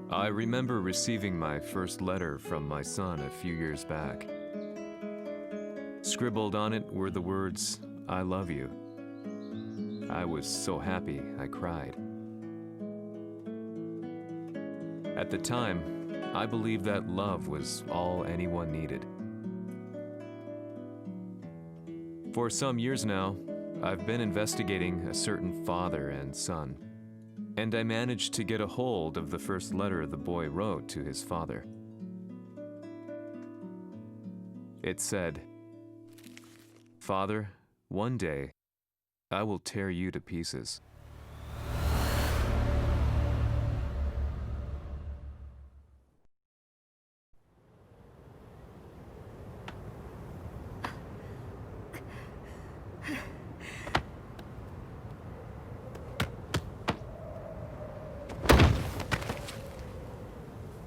I remember receiving my first letter from my son a few years back. Scribbled on it were the words, "I love you." I was so happy I cried. At the time, I believed that love was all anyone needed. For some years now, I've been investigating a certain father and son, and I managed to get a hold of the first letter the boy wrote to his father. It said, "Father, one day, I will tear you to pieces."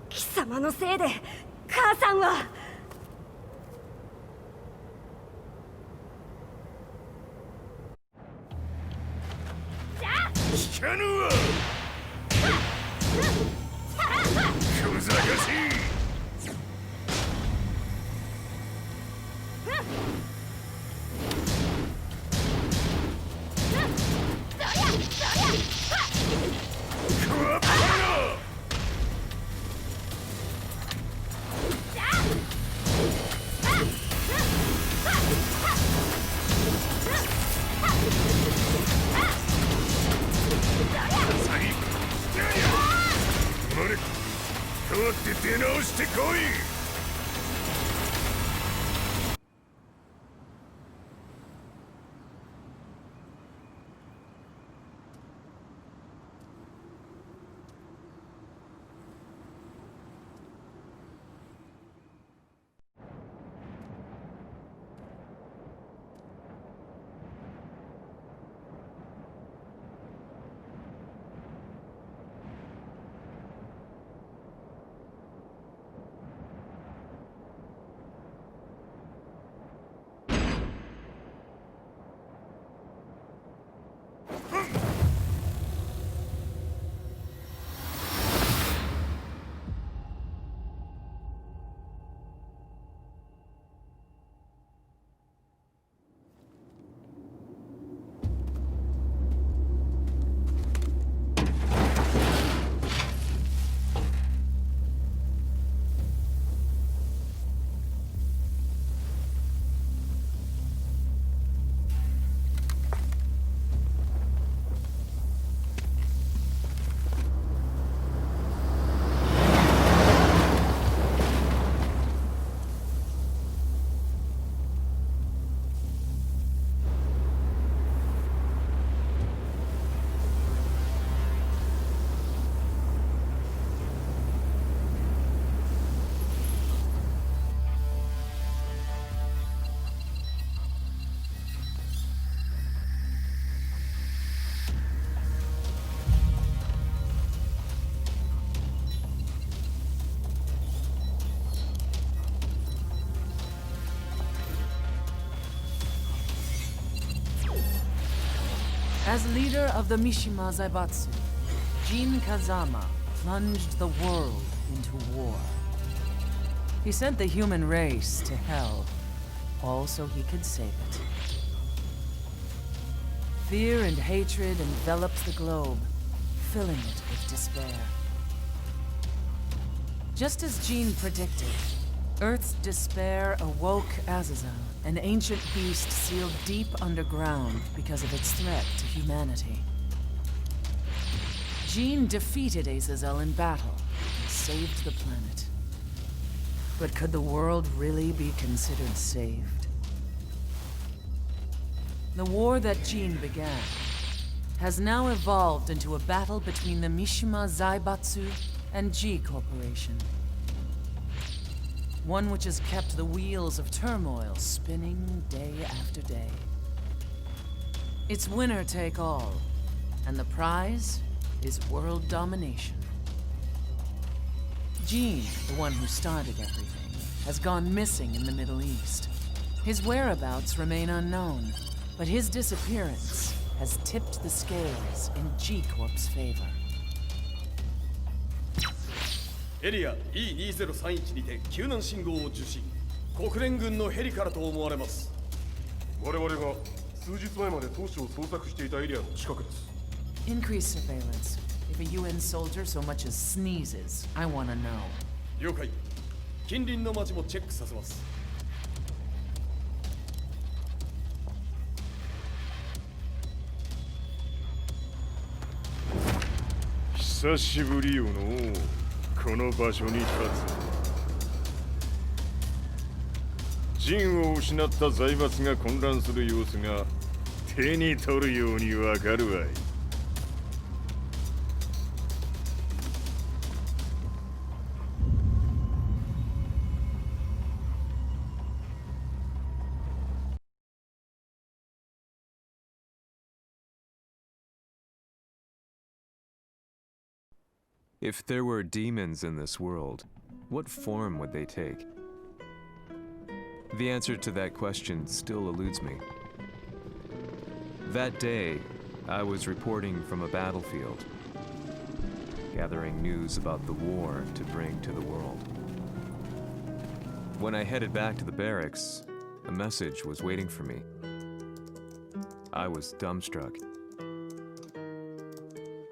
貴様のせいで母さんは。聞かぬわ。小賢しい。変わって出直してこい。As leader of the Mishima Zaibatsu, Jin Kazama plunged the world into war. He sent the human race to hell, all so he could save it. Fear and hatred enveloped the globe, filling it with despair. Just as Jin predicted, Earth's despair awoke Azazel, an ancient beast sealed deep underground because of its threat to humanity. Jin defeated Azazel in battle and saved the planet. But could the world really be considered saved? The war that Jin began has now evolved into a battle between the Mishima Zaibatsu and G Corporation. One which has kept the wheels of turmoil spinning day after day. It's winner take all, and the prize is world domination. Jin, the one who started everything, has gone missing in the Middle East. His whereabouts remain unknown, But his disappearance has tipped the scales in G-Corp's favor. エリア E2031 にて救難信号を受信。国連軍のヘリからと思われます。我々が数日前まで当初を捜索していたエリアの近くです。 Increase surveillance. If a UN soldier so much as sneezes, I wanna know. 了解。近隣の町もチェックさせます。久しぶりよのこの場所に立つ。陣を失った財閥が混乱する様子が手に取るようにわかるわい。If there were demons in this world, what form would they take? The answer to that question still eludes me. That day, I was reporting from a battlefield, gathering news about the war to bring to the world. When I headed back to the barracks, a message was waiting for me. I was dumbstruck.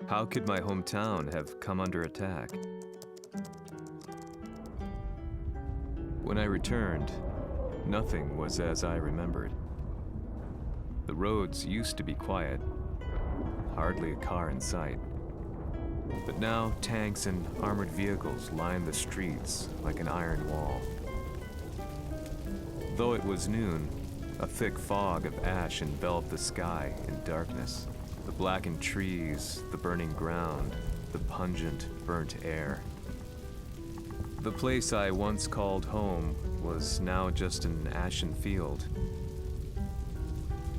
How could my hometown have come under attack? When I returned, nothing was as I remembered. The roads used to be quiet, hardly a car in sight. But now tanks and armored vehicles lined the streets like an iron wall. Though it was noon, a thick fog of ash enveloped the sky in darkness. The blackened trees, the burning ground, the pungent, burnt air. The place I once called home was now just an ashen field,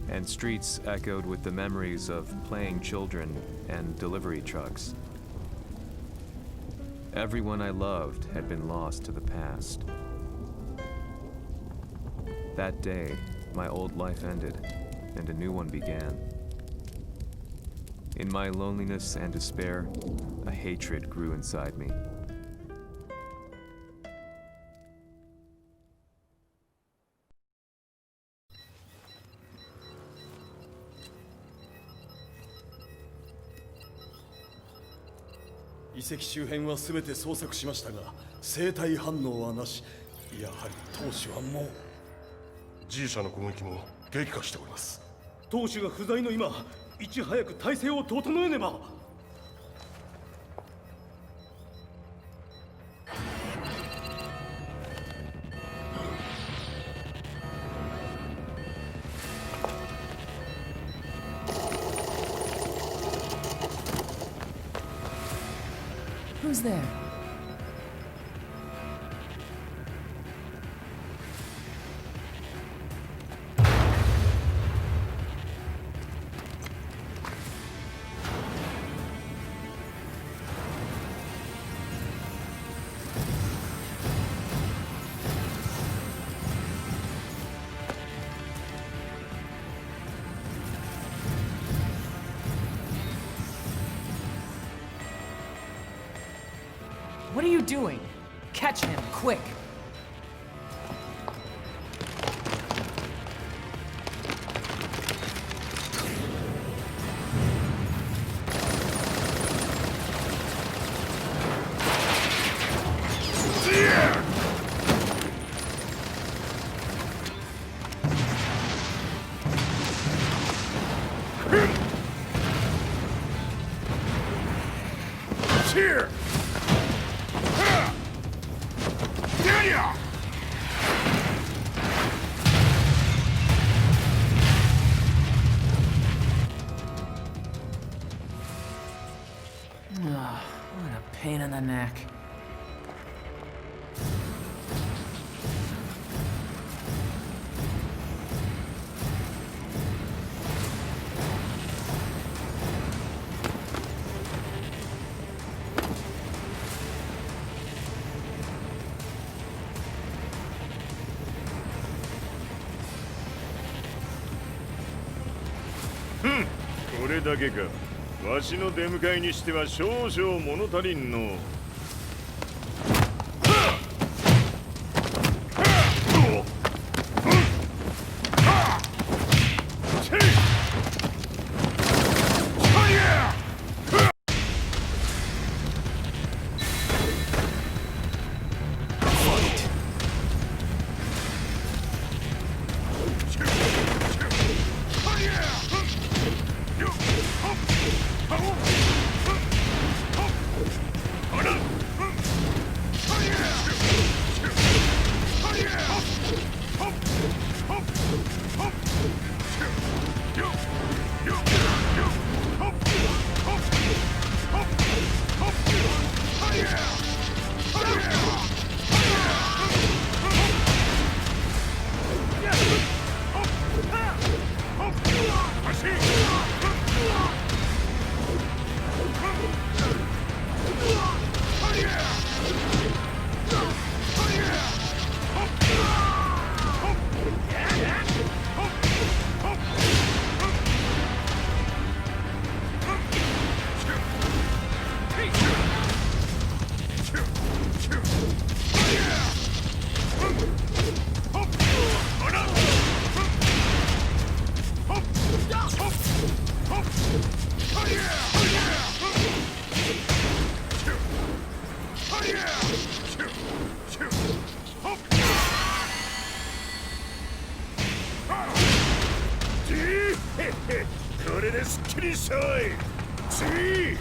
and streets echoed with the memories of playing children and delivery trucks. Everyone I loved had been lost to the past. That day, my old life ended, and a new one began. In my loneliness and despair, a hatred grew inside me. Iseki 周辺は全て捜索しましたが、生体反応はなし。やはり当主はもう。G 社の攻撃も激化しております。当主が不在の今、いち早く体制を整えねば。Who's there? What are you doing? Catch him, quick! Here! What a pain in the neck. これだけか。わしの出迎えにしては少々物足りんの。これですっきりしたい。次。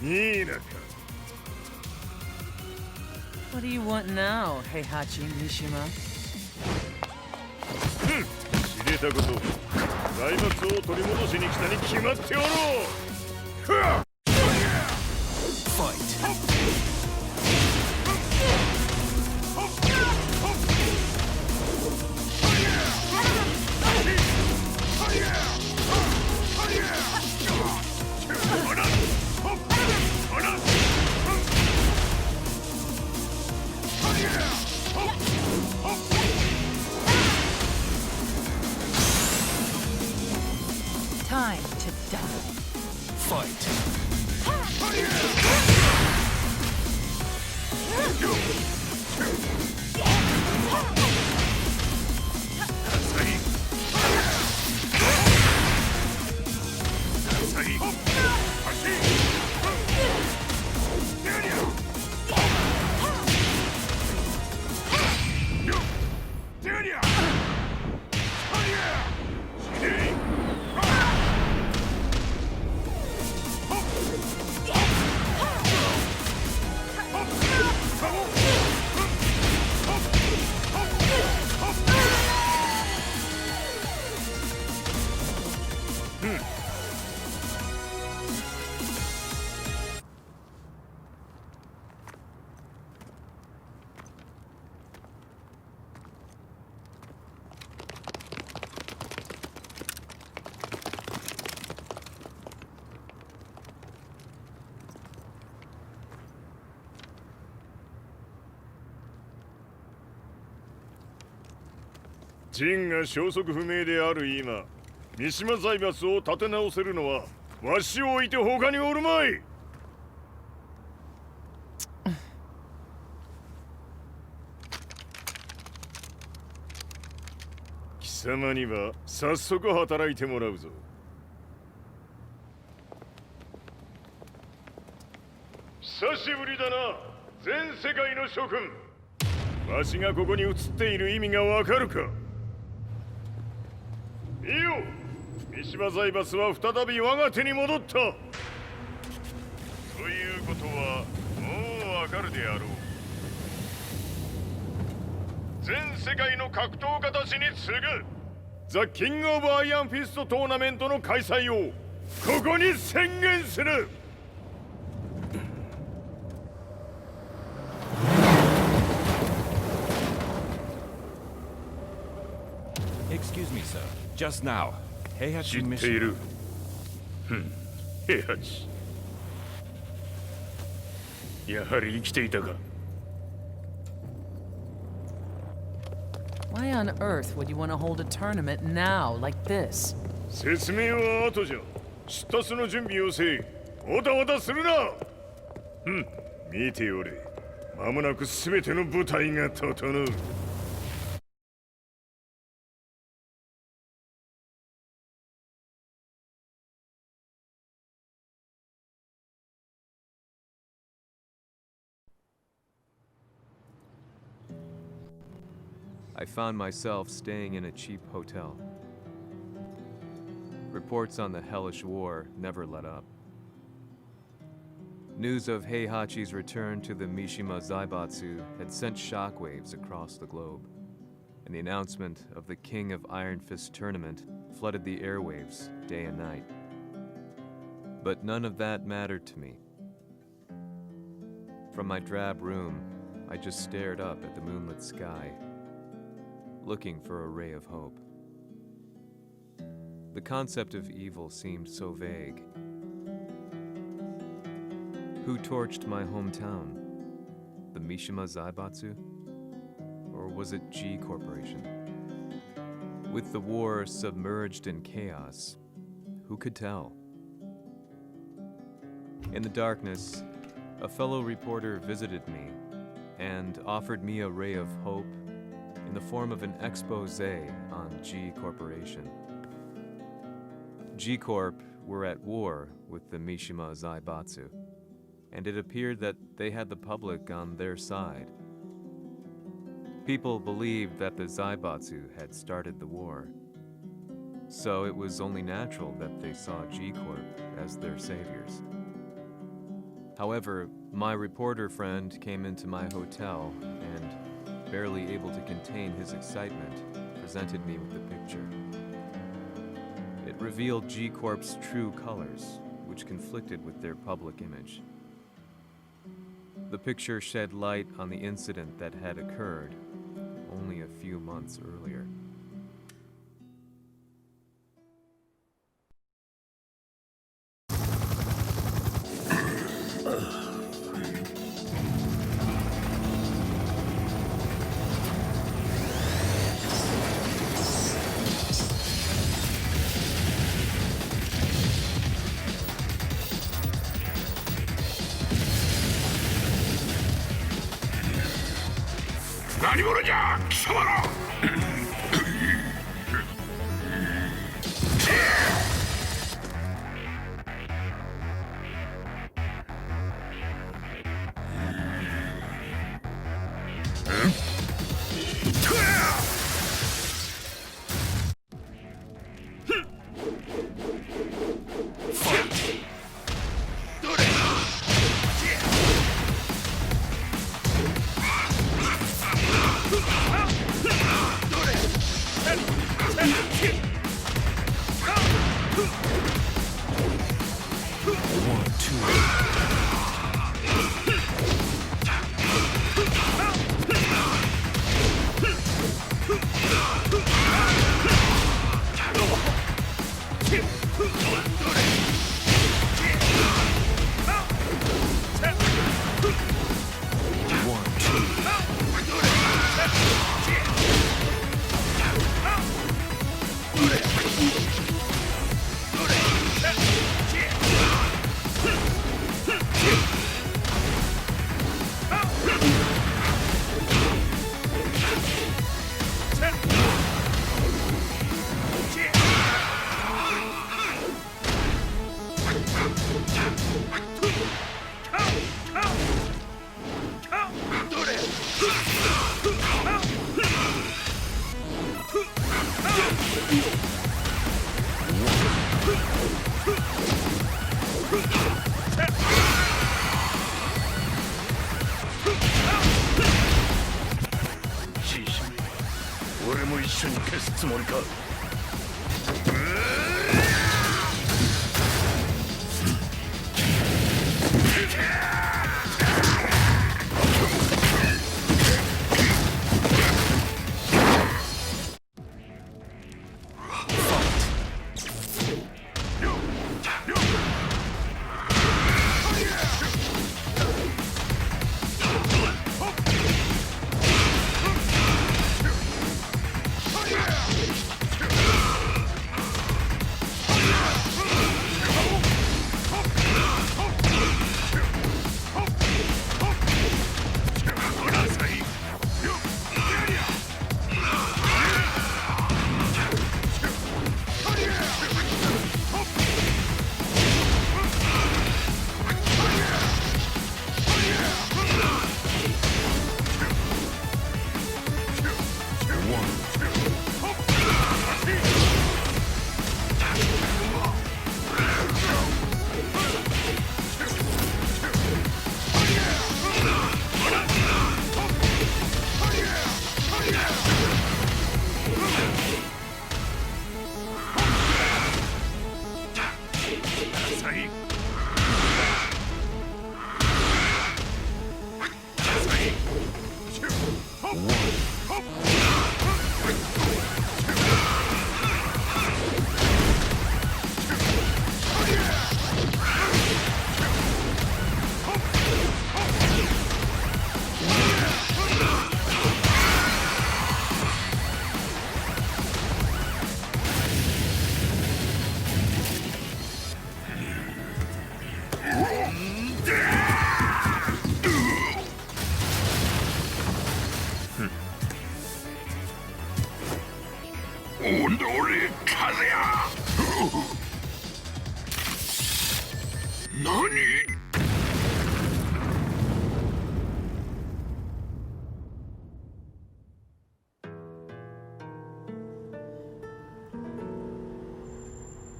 いいなか。 What do you want now, Heihachi Mishima? 知れたこと。財閥を取り戻しに来たに決まっておろう。Fight! Time to die. Fight!陣が消息不明である今、三島財閥を立て直せるのはわしを置いて他におるまい。貴様には早速働いてもらうぞ。久しぶりだな、全世界の諸君。わしがここに映っている意味がわかるか。いいよ、三島財閥は再び我が手に戻った。ということはもうわかるであろう。全世界の格闘家たちに次ぐザ・キング・オブ・アイアンフィストトーナメントの開催をここに宣言する。Excuse me, sir. Just now, 平知八っている。平八。やはり生きていたか。Why on earth would you want to hold a tournament now, like this? 説明は後じゃ。出立の準備をせい。おたおたするな。見ておれ。間もなく全ての部隊が整う。I found myself staying in a cheap hotel. Reports on the hellish war never let up. News of Heihachi's return to the Mishima Zaibatsu had sent shockwaves across the globe, and the announcement of the King of Iron Fist tournament flooded the airwaves day and night. But none of that mattered to me. From my drab room, I just stared up at the moonlit sky, looking for a ray of hope. The concept of evil seemed so vague. Who torched my hometown? The Mishima Zaibatsu? Or was it G Corporation? With the war submerged in chaos, who could tell? In the darkness, a fellow reporter visited me and offered me a ray of hope in the form of an expose on G Corporation. G Corp were at war with the Mishima Zaibatsu, and it appeared that they had the public on their side. People believed that the Zaibatsu had started the war, so it was only natural that they saw G Corp as their saviors. However, my reporter friend came into my hotel and, barely able to contain his excitement, presented me with the picture. It revealed G Corp's true colors, which conflicted with their public image. The picture shed light on the incident that had occurred only a few months earlier.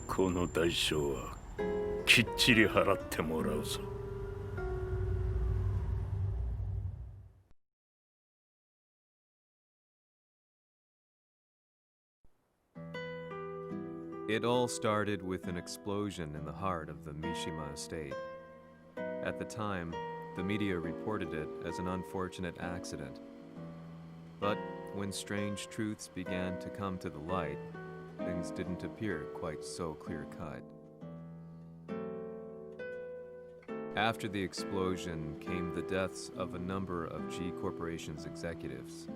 この代償はきっちり払ってもらうぞ。It all started with an explosion in the heart of the Mishima estate. At the time, the media reported it as an unfortunate accident. But when strange truths began to come to the light, things didn't appear quite so clear-cut. After the explosion came the deaths of a number of G Corporation's executives.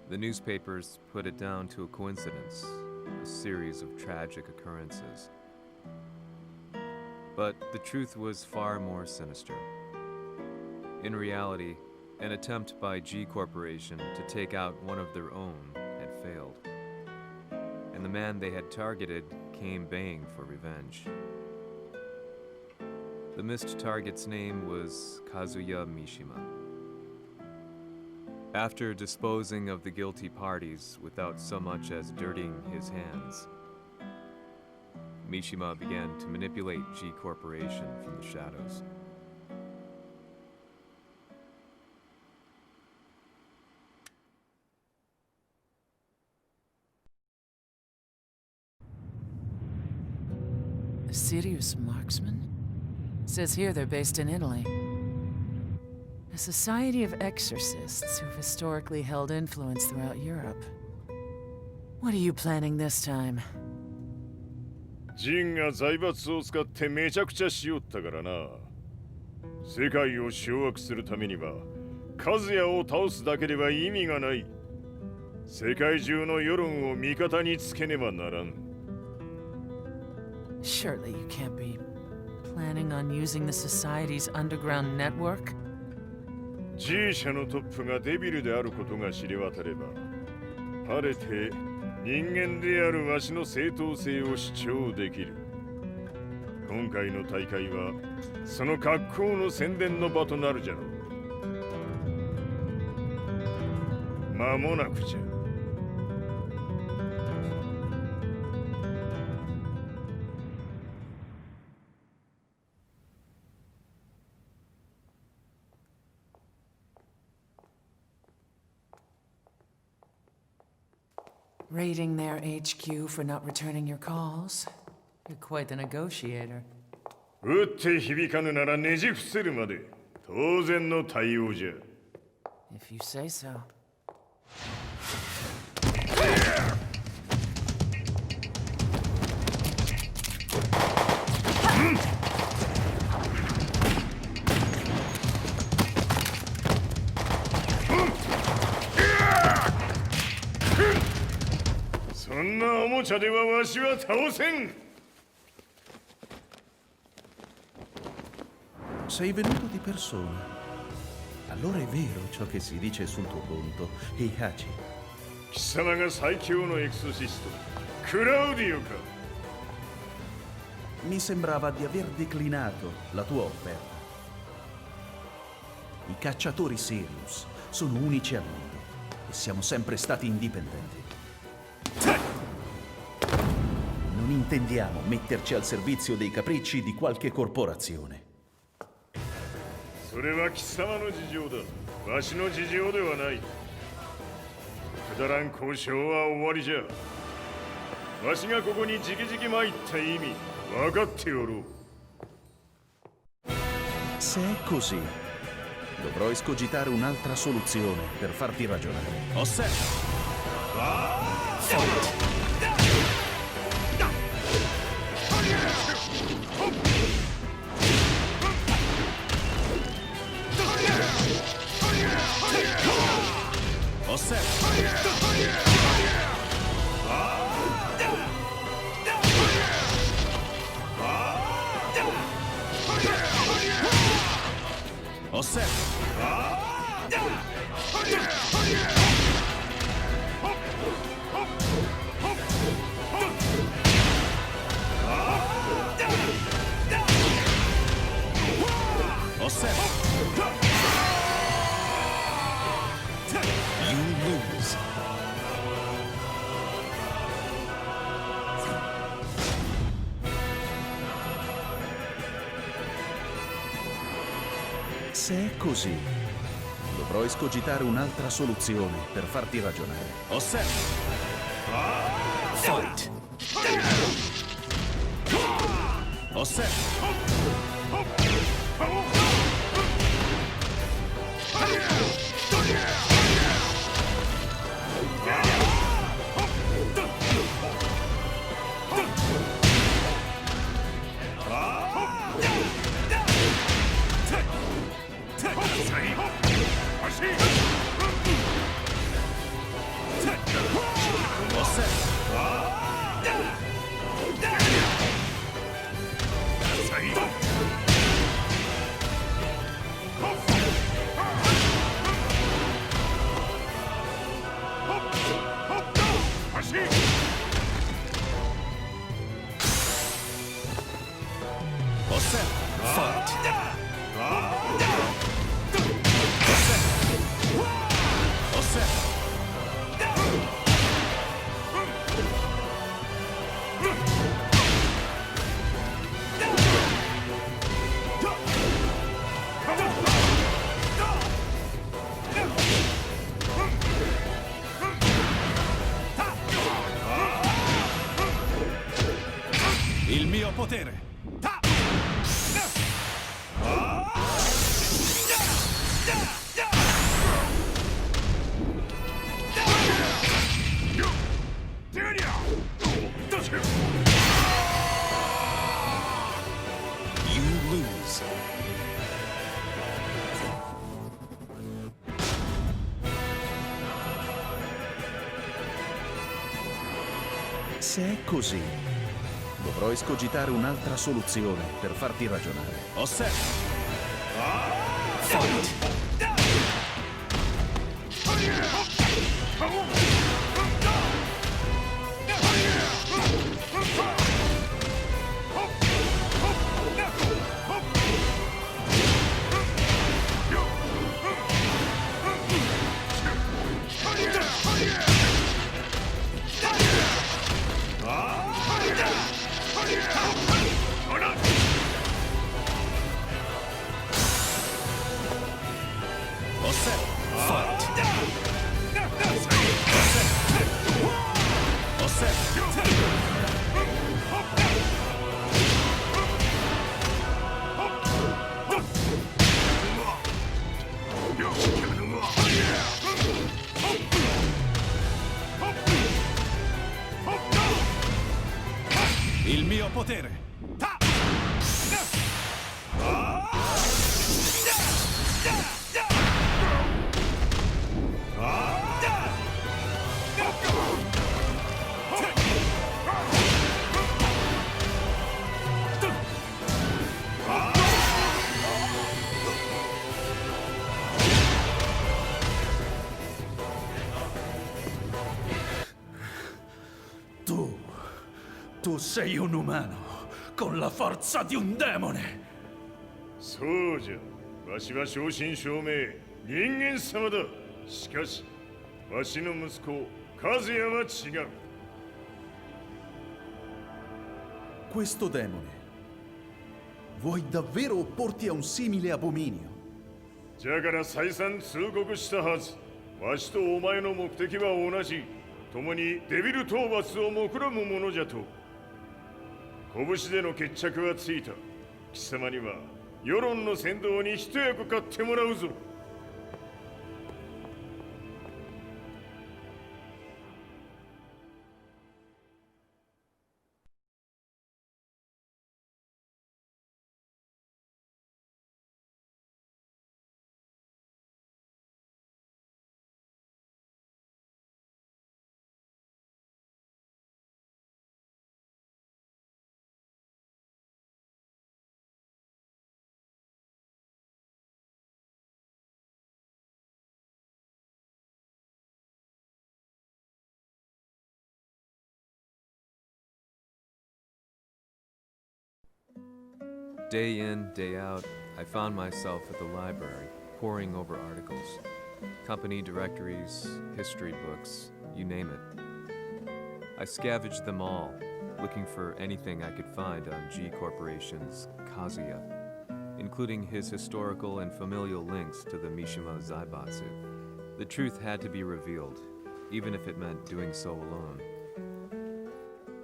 The newspapers put it down to a coincidence, a series of tragic occurrences. But the truth was far more sinister. In reality, an attempt by G Corporation to take out one of their own had failed. And the man they had targeted came baying for revenge. The missed target's name was Kazuya Mishima. After disposing of the guilty parties without so much as dirtying his hands, Mishima began to manipulate G Corporation from the shadows. A serious marksman? Says here they're based in Italy. A society of exorcists who've historically held influence throughout Europe. What are you planning this time? ジンが財閥を使ってめちゃくちゃしよったからな。世界を掌握するためにはカズヤを倒すだけでは意味がない。世界中の世論を味方につけねばならん。Surely you can't be planning on using the society's underground network? G 社のトップがデビルであることが知れ渡れば、晴れて人間であるわしの正当性を主張できる。今回の大会はその格好の宣伝の場となるじゃろう。間もなくじゃ。Raiding their HQ for not returning your calls? You're quite the negotiator. 撃って響かぬならねじ伏せるまで当然の対応じゃ。If you say so. そんなおもちゃではわしは倒せん。Sei venuto di persona. Allora è vero ciò che si dice sul tuo conto, Heihachi. 貴様が最強のエクソシスト、クラウディオか。Mi sembrava di aver declinato la tua offerta. I cacciatori Sirius sono unici al mondo siamo sempre stati indipendenti. Non intendiamo metterci al servizio dei capricci di qualche corporazione. それは貴様の事情だ。わしの事情ではない。くだらん交渉は終わりじゃ。わしがここに直々参った意味分かっておろう。 Se è così, dovrò escogitare un'altra soluzione per farti ragionare. Osserva! You lose. Se è così, dovrò escogitare un'altra soluzione per farti ragionare. Osserva! Fight! Osserva! Il mio potere! You lose. Se è così, dovrò escogitare un'altra soluzione per farti ragionare. Osserva! Fight! Il mio potere! Tu sei un umano con la forza di un demone. そうじゃ。わしは正真正銘人間様だ。しかしわしの息子和也は違う。 Questo demone. Vuoi davvero opporti a un simile abominio? じゃから再三通告したはず。わしとお前の目的は同じ。共にデビル討伐を目論むものじゃと。拳での決着はついた。貴様には世論の先導に一役買ってもらうぞ。 Day in, day out, I found myself at the library, poring over articles. Company directories, history books, you name it. I scavenged them all, looking for anything I could find on G Corporation's Kazuya, including his historical and familial links to the Mishima Zaibatsu. The truth had to be revealed, even if it meant doing so alone.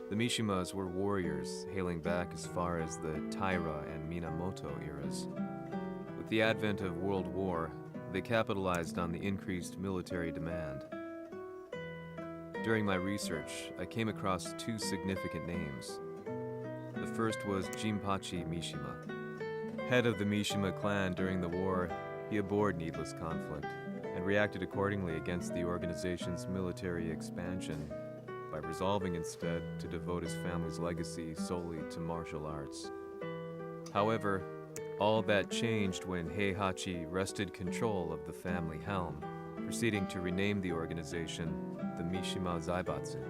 The Mishimas were warriors hailing back as far as the Taira and Minamoto eras. With the advent of World War, they capitalized on the increased military demand. During my research, I came across two significant names. The first was Jinpachi Mishima. Head of the Mishima clan during the war, he abhorred needless conflict and reacted accordingly against the organization's military expansion by resolving instead to devote his family's legacy solely to martial arts. However, all that changed when Heihachi wrested control of the family helm, proceeding to rename the organization the Mishima Zaibatsu.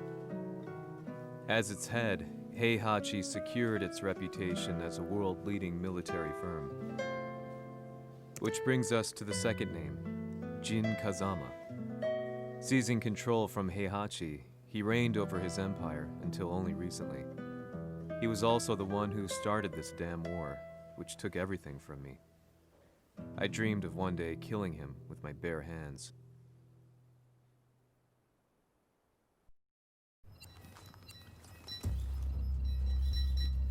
As its head, Heihachi secured its reputation as a world-leading military firm. Which brings us to the second name, Jin Kazama. Seizing control from Heihachi, he reigned over his empire until only recently. He was also the one who started this damn war, which took everything from me. I dreamed of one day killing him with my bare hands.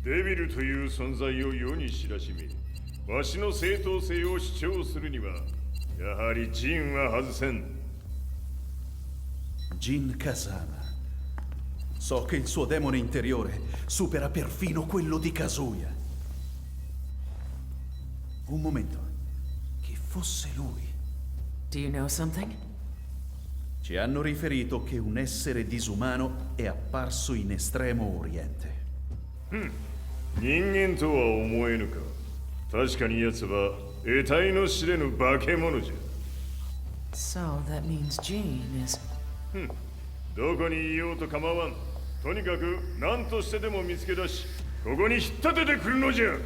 デビルという存在を世に知らしめ、わしの正当性を主張するには、やはりジンは外せん。Jin Kazama. So che il suo demone interiore supera perfino quello di Kazuya. Un momento. Chi fosse lui? Do you know something? Ci hanno riferito che un essere disumano è apparso in Estremo Oriente. 人間とは思えぬか。確かに奴は得体の知れぬ化け物じゃ。 So that means Jean is... どこにいようと構わん。とにかく何としてでも見つけ出し、ここに引っ立ててくるのじゃ。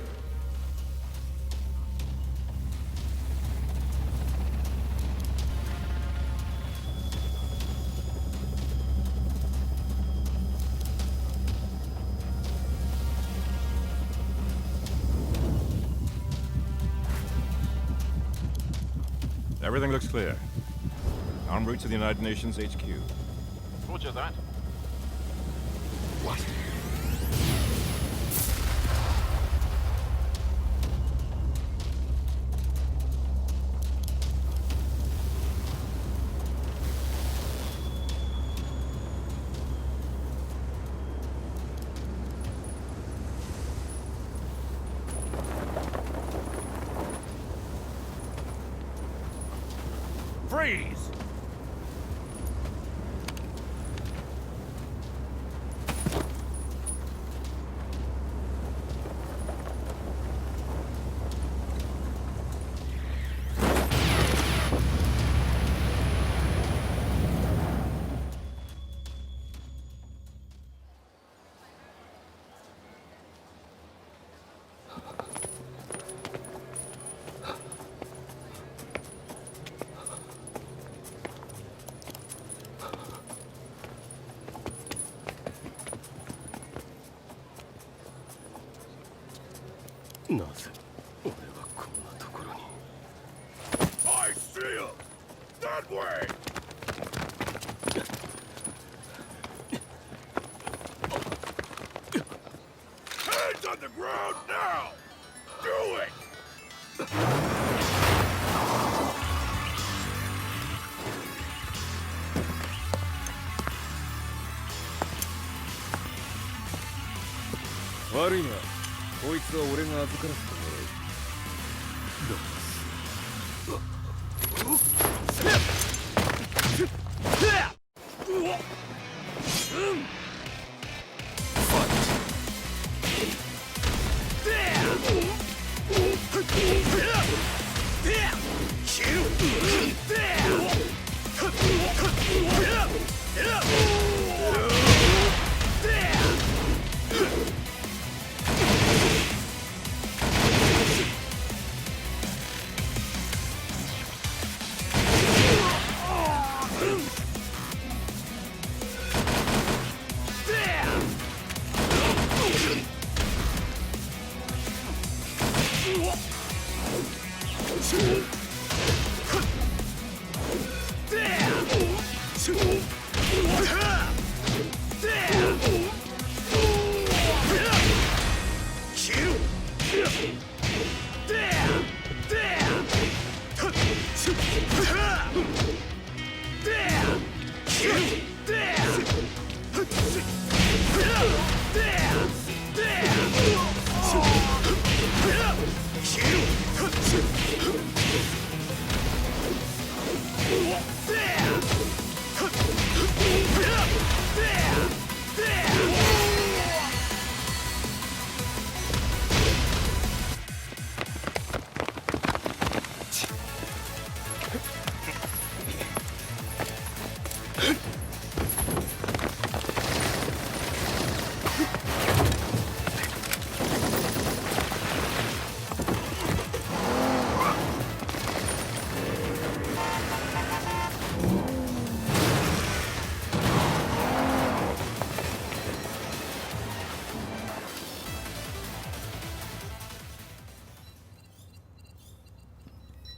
Everything looks clear. En route to the United Nations HQ. Roger that. What? Freeze! なぜ俺はこんなところに。 I see him! That way! Hands on the ground now! Do it! Worry not. こいつは俺が預からせてもらう。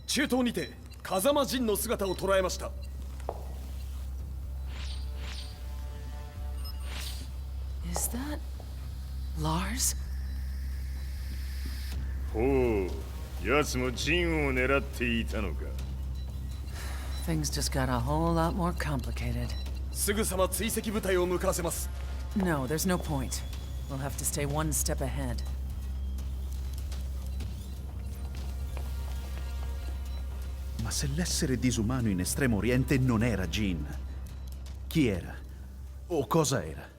中東にて風間陣の姿を捉えました。 Is that Lars? ほう、奴も陣を狙っていたのか。 Things just got a whole lot more complicated. すぐさま追跡部隊を向かわせます。 No, there's no point. We'll have to stay one step ahead. Ma se l'essere disumano in Estremo Oriente non era Jin, chi era? O cosa era?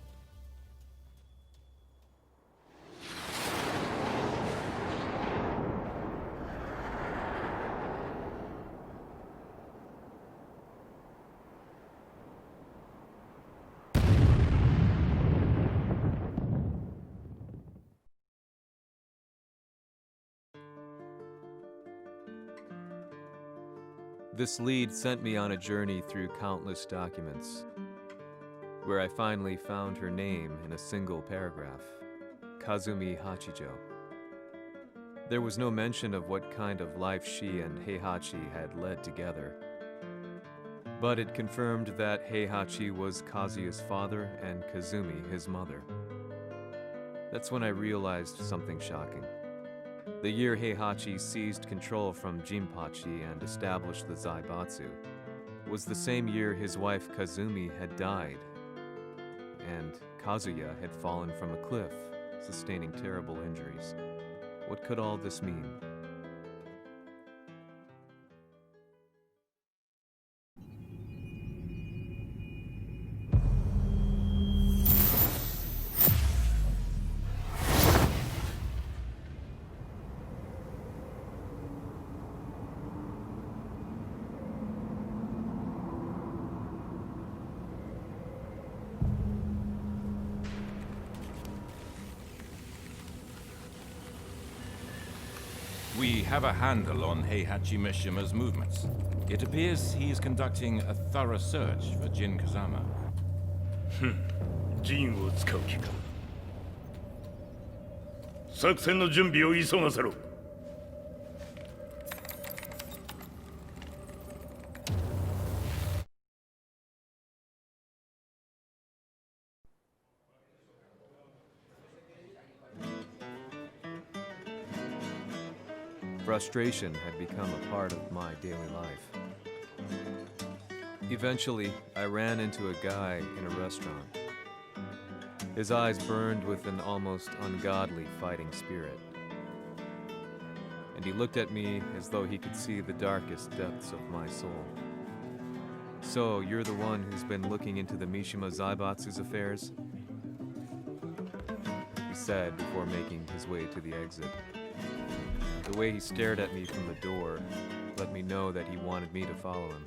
This lead sent me on a journey through countless documents, where I finally found her name in a single paragraph, Kazumi Hachijo. There was no mention of what kind of life she and Heihachi had led together, but it confirmed that Heihachi was Kazuya's father and Kazumi his mother. That's when I realized something shocking. The year Heihachi seized control from Jinpachi and established the Zaibatsu was the same year his wife Kazumi had died, and Kazuya had fallen from a cliff, sustaining terrible injuries. What could all this mean? We have a handle on Heihachi Mishima's movements. It appears he is conducting a thorough search for Jin Kazama. 陣を使う気か。作戦の準備を急がせろ。Frustration had become a part of my daily life. Eventually, I ran into a guy in a restaurant. His eyes burned with an almost ungodly fighting spirit. And he looked at me as though he could see the darkest depths of my soul. "So, you're the one who's been looking into the Mishima Zaibatsu's affairs?" he said before making his way to the exit. The way he stared at me from the door let me know that he wanted me to follow him.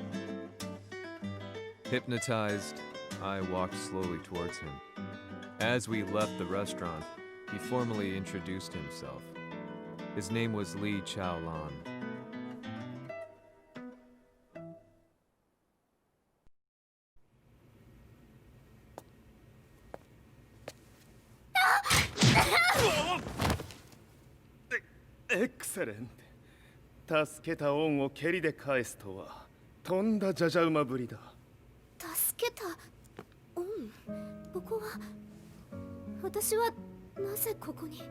Hypnotized, I walked slowly towards him. As we left the restaurant, he formally introduced himself. His name was Lee Chaolan. Excellent. 助けた恩を蹴りで返すとはとんだじゃじゃ馬ぶりだ。助けた恩。ここは私はなぜここに。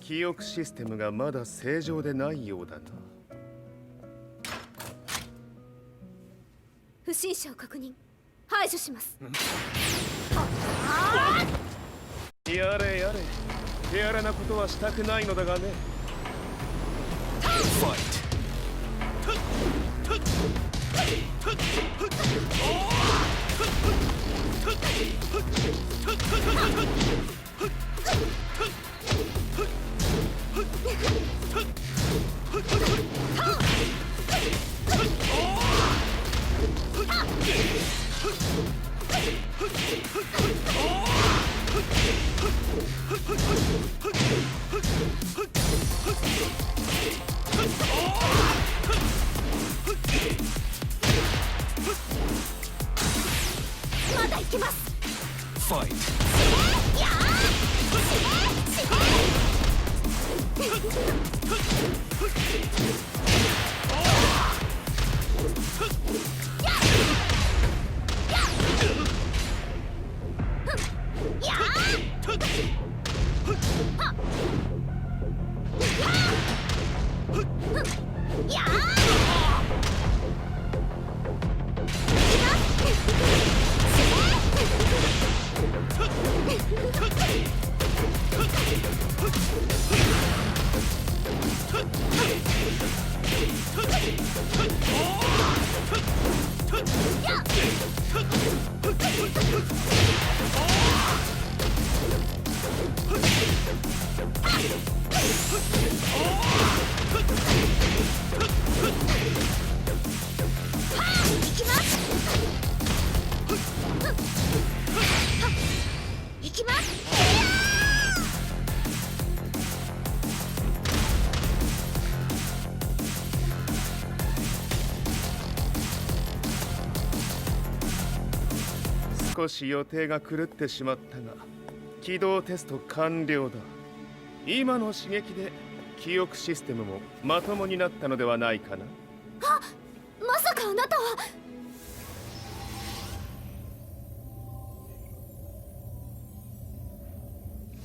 記憶システムがまだ正常でないようだな。不審者を確認。排除します。やれやれ。手荒なことはしたくないのだがね。まだ行けます。少し予定が狂ってしまったが起動テスト完了だ。今の刺激で記憶システムもまともになったのではないかな。あ、まさかあなたは。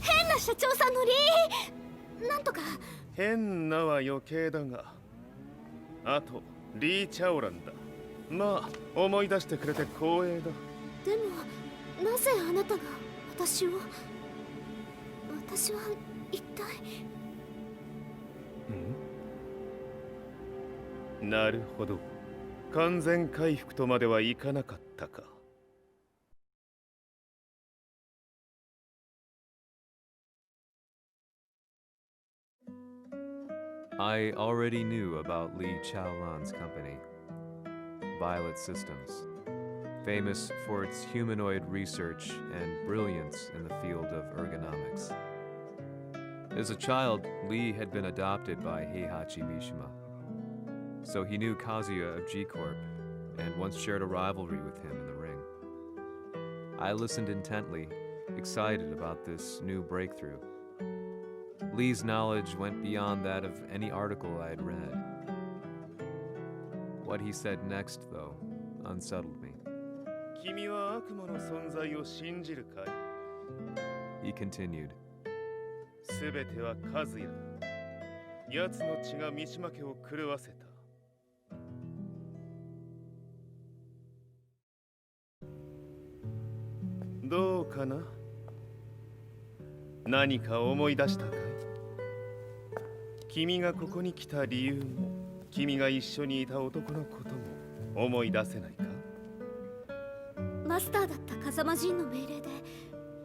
変な社長さんのリーなんとか。変なは余計だが、あとリー・チャオランだ。まあ思い出してくれて光栄だ。でもなぜあなたが私を。私は一体。なるほど。完全回復とまではいかなかったか。I already knew about Lee Chaolan's company, Violet Systems, famous for its humanoid research and brilliance in the field of ergonomics. As a child, Lee had been adopted by Heihachi Mishima, so he knew Kazuya of G-Corp and once shared a rivalry with him in the ring. I listened intently, excited about this new breakthrough. Lee's knowledge went beyond that of any article I had read. What he said next, though, unsettled me. 君は悪魔の存在を信じるかい? He continued. すべては数やだ。奴の血が三島家を狂わせた。どうかな？何か思い出したかい？君がここに来た理由も、君が一緒にいた男のことも思い出せないか？マスターだった風間陣の命令で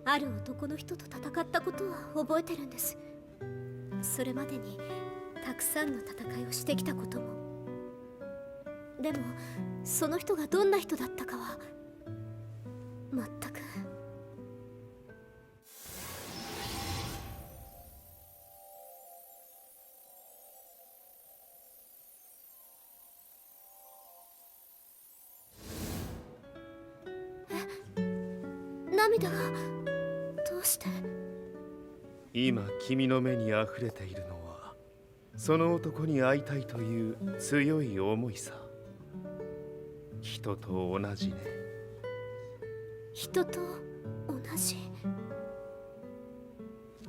ある男の人と戦ったことは覚えてるんです。それまでにたくさんの戦いをしてきたことも。でもその人がどんな人だったかは全く。涙がどうして？今君の目に溢れているのはその男に会いたいという強い思いさ。人と同じね。人と同じ。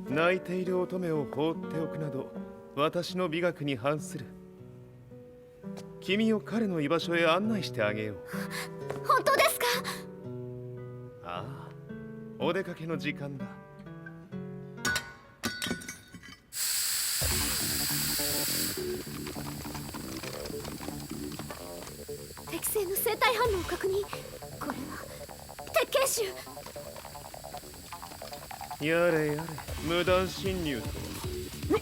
泣いている乙女を放っておくなど私の美学に反する。君を彼の居場所へ案内してあげよう。本当ですか？ああ、お出かけの時間だ。適正の生体反応を確認。これは鉄拳臭。やれやれ、無断侵入と。リ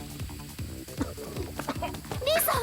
ーさん。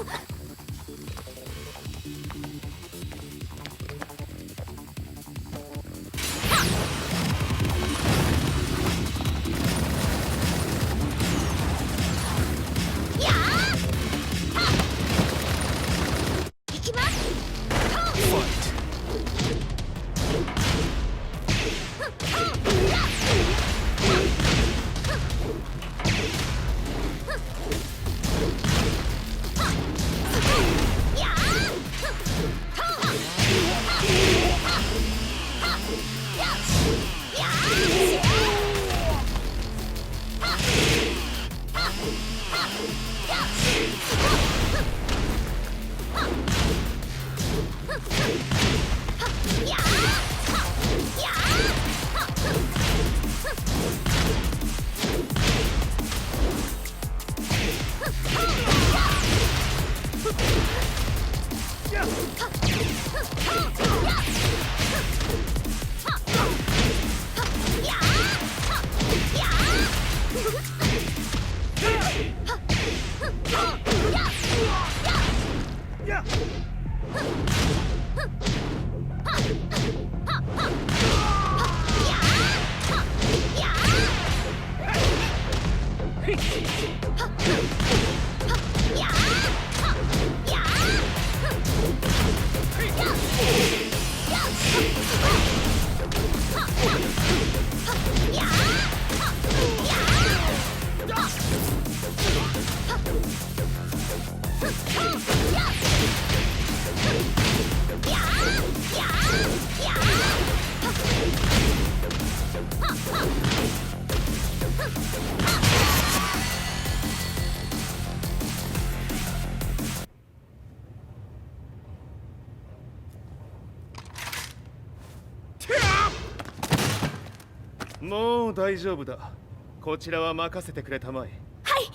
もう大丈夫だ。こちらは任せてくれたまえ。はい。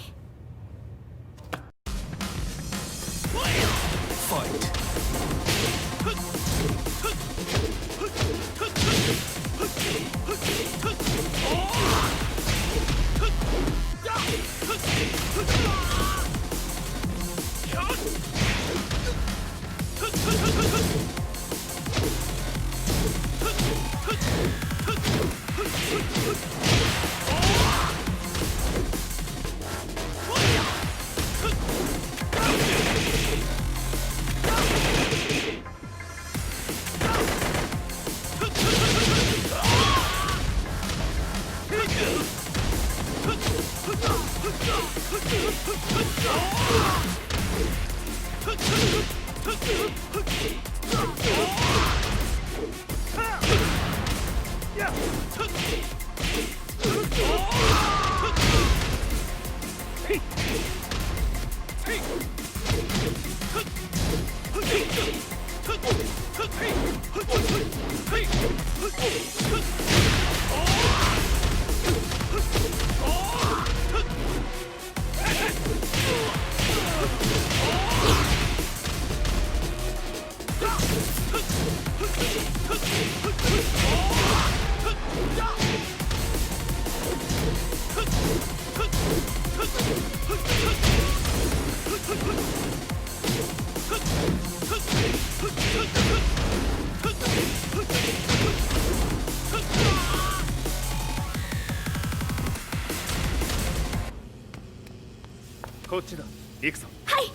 こっちだ。行くぞ。はい。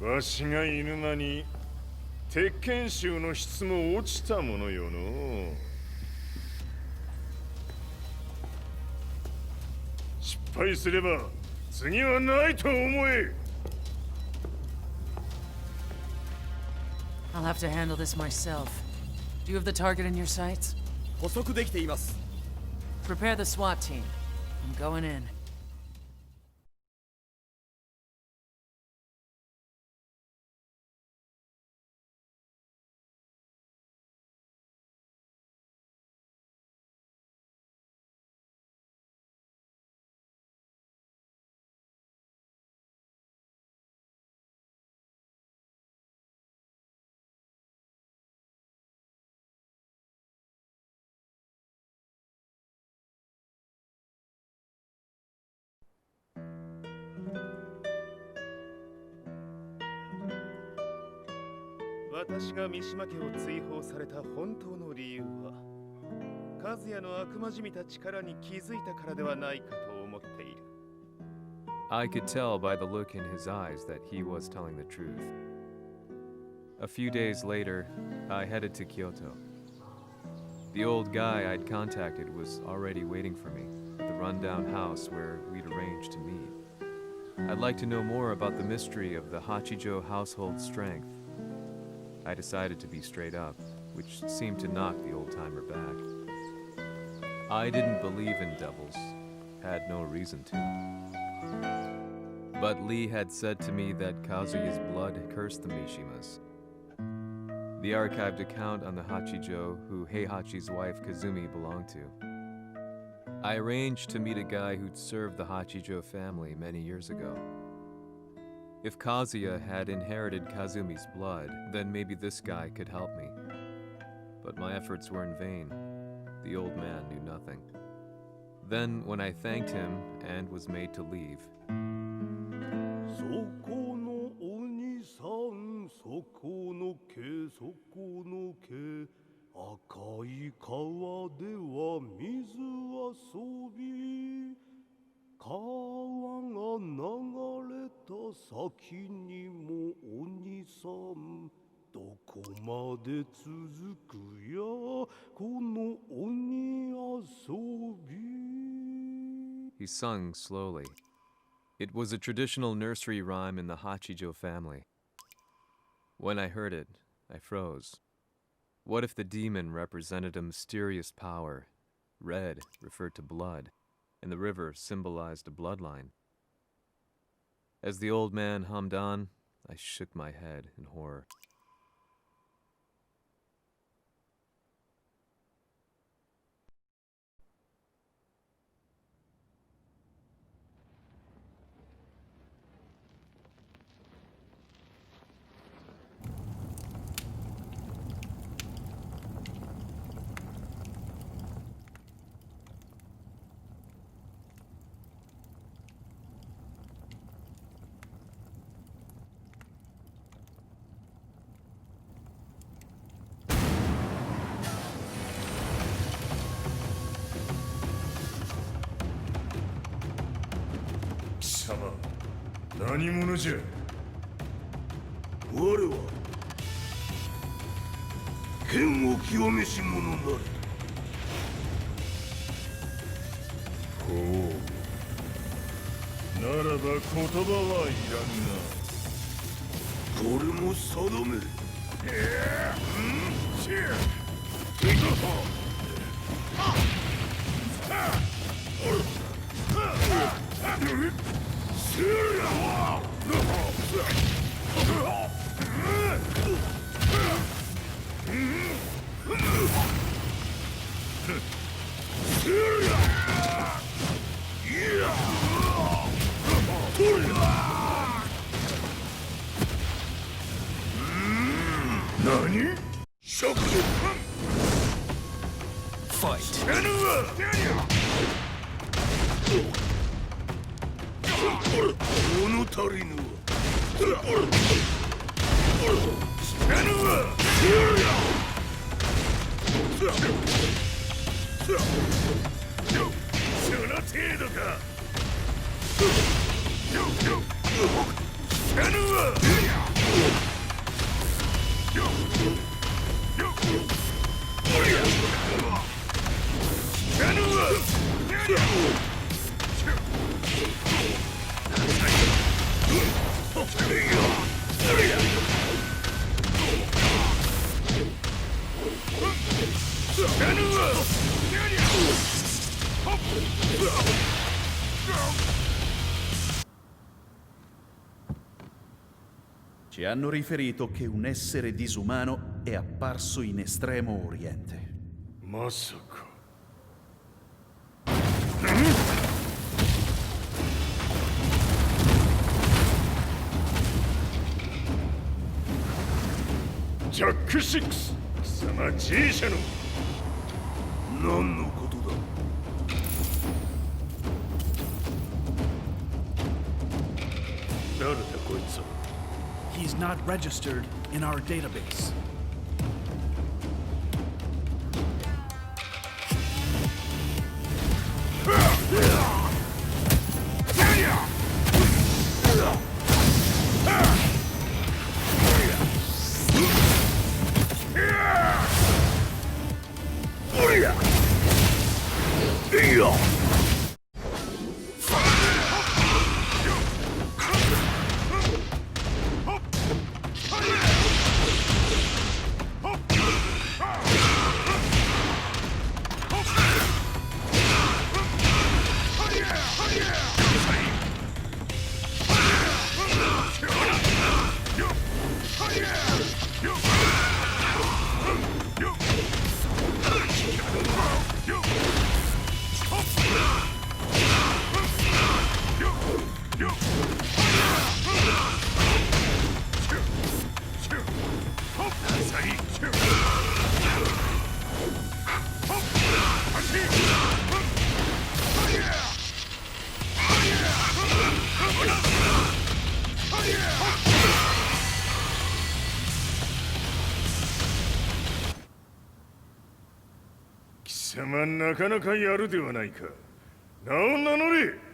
わしが犬間に鉄拳衆の質も落ちたものよの。失敗すれば次はないと思え。I'll have to handle this myself. Do you have the target in your sights? 捕捉できています。 Prepare the SWAT team. I'm going in. "私が三島家を追放された本当の理由は、和也の悪魔じみた力に気づいたからではないかと思っている。I could tell by the look in his eyes that he was telling the truth. A few days later, I headed to Kyoto. The old guy I'd contacted was already waiting for me at the rundown house where we'd arranged to meet. I'd like to know more about the mystery of the Hachijo household strength. I decided to be straight up, which seemed to knock the old-timer back. I didn't believe in devils, had no reason to. But Lee had said to me that Kazuya's blood cursed the Mishimas. The archived account on the Hachijo who Heihachi's wife Kazumi belonged to. I arranged to meet a guy who'd served the Hachijo family many years ago. If Kazuya had inherited Kazumi's blood, then maybe this guy could help me. But my efforts were in vain. The old man knew nothing. Then, when I thanked him and was made to leave, そこの鬼さん、そこの毛、そこの毛、赤い川では水遊び、川が流れた先にも鬼さん、どこまで続くやこの鬼遊び。 he sung slowly. It was a traditional nursery rhyme in the Hachijo family. When I heard it, I froze. What if the demon represented a mysterious power? Red referred to blood, and the river symbolized a bloodline. As the old man hummed on, I shook my head in horror. Sama, 何者じゃ。我は剣を清めし者なり。ほう。ならば言葉はいらんな。これも定め。Ci hanno riferito che un essere disumano è apparso in Estremo Oriente. まさか。ジャック6、貴様 G 社の何のことだ。誰だこいつは。 He's not registered in our database. 貴様なかなかやるではないか。名を名乗れ。